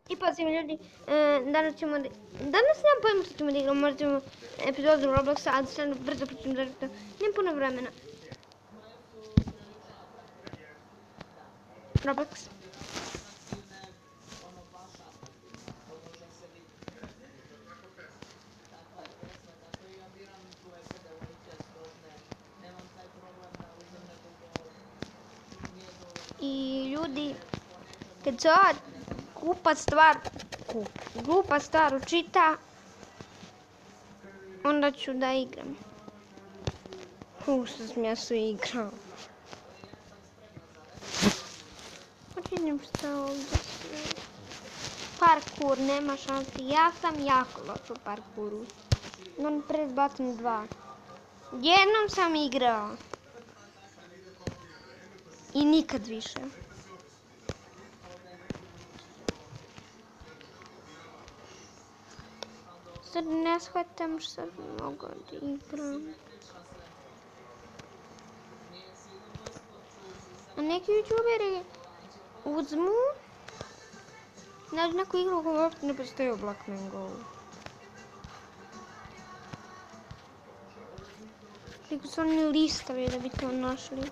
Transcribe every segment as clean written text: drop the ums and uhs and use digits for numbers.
I pazimo ljudi, danas nemam pojma što ćemo da igramo, možda ćemo epizodu Robloxa, ali stvarno brzo pričam da nemam puno vremena. Roblox. I ljudi, kad se ova glupa stvar učita, onda ću da igram. Što sam ja sve igrao. Vidim što ovdje sve. Parkour, nema šansi. Ja sam jako loš u parkouru. Non press button 2. Jednom sam igrao. I nikad više. Sad ne shvatam što bi mogao da igram. A neki youtuberi uzmu, nađu neku igru koja uopšte ne postoji u Blockman Go. Nego su oni listovi da bi to našli.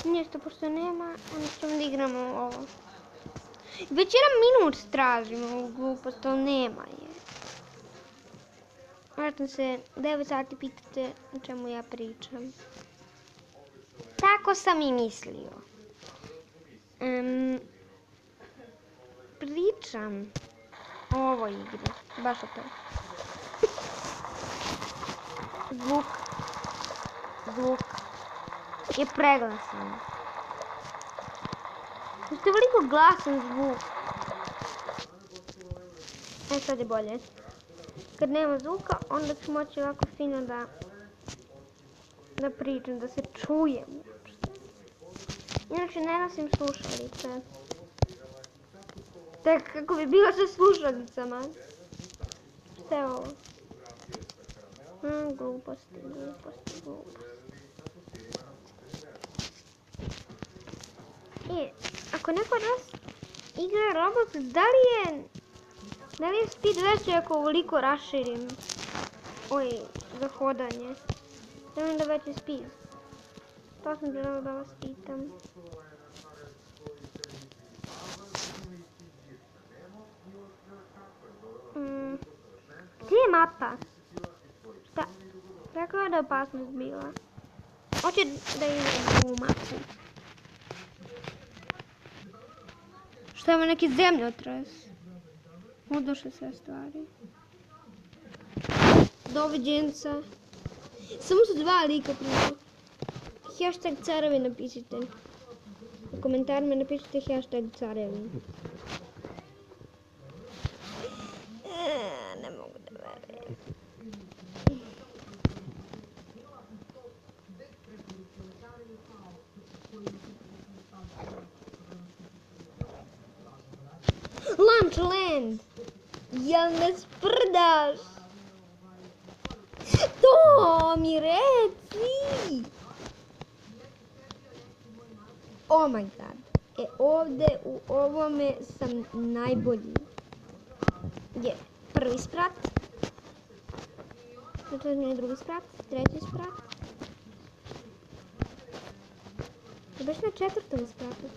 Nešto, pošto nema, onda ćemo da igramo ovo. Već jedan minut tražimo ovu glupost, ali nema je. Vjerojatno se 9 sati pitate o čemu ja pričam. Tako sam i mislio. Pričam o ovoj igri. Baš o to. Zvuk je preglasan. Što je veliko glasan zvuk. Sad je bolje. Kad nema zvuka, onda ću moći ovako fino da pričam, da se čujem. Inače ne nosim slušalice. Tek kako bi bilo sa slušalicama. Šta je ovo? Gluposti. I ako neko od vas igra Roblox, da li je speed veći ako ovoliko raširim za hodanje? Da li je onda veći speed? To sam želela da vas pitam. Gdje je mapa? Šta? Rekao je da je opasnost bila. Hoće da imam ovu mapu. Šta ima neki zemljotres? Odošle sve stvari. Doviđenca. Samo su dva lika prvo. Hashtag carevi napišite. U komentarima napišite hashtag carevi. Ne mogu da verujem. Lunchland! Jel me sprdaš? To mi reci! Oh my god. Ovdje u ovome sam najbolji. Je prvi sprat. To je drugi sprat. Treći sprat. Je baš na četvrtom spratu.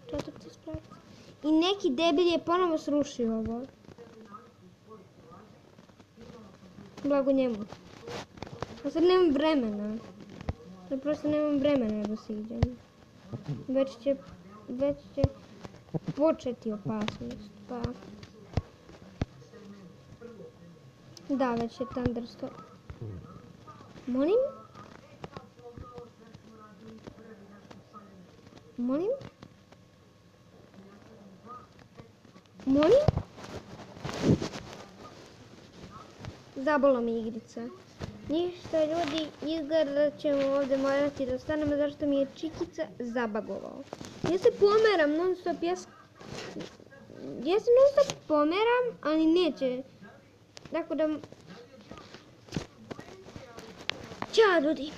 Četvrti sprat. I neki debil je ponovo srušio ovo. Blago njemu. A sad nemam vremena. Sad prosto nemam vremena da se idem. Već će početi opasnost. Pa... Da, već je thunderstorm. Molim? Molim? Molim? Zabolo mi igrica. Ništa ljudi, izgleda ćemo ovdje morati da ostanemo zašto mi je Čikica zabagovao. Ja se pomeram non stop, ja se non stop pomeram, ali neće. Tako da... Ćao ljudi.